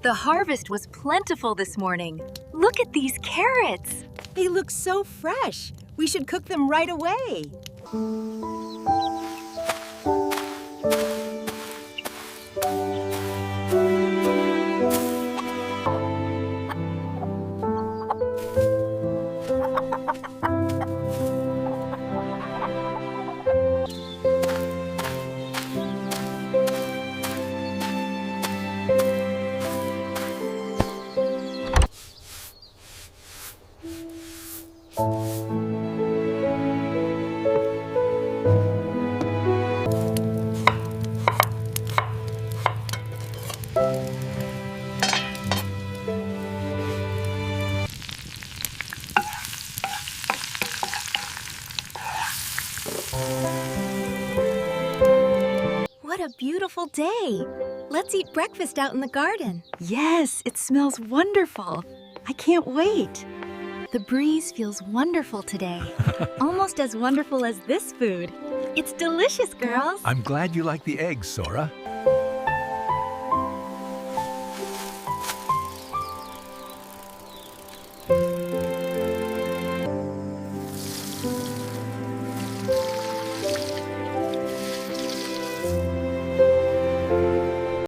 The harvest was plentiful this morning. Look at these carrots. They look so fresh. We should cook them right away. What a beautiful day. Let's eat breakfast out in the garden. Yes, it smells wonderful. I can't wait. The breeze feels wonderful today. Almost as wonderful as this food. It's delicious, girls. I'm glad you like the eggs, Sora.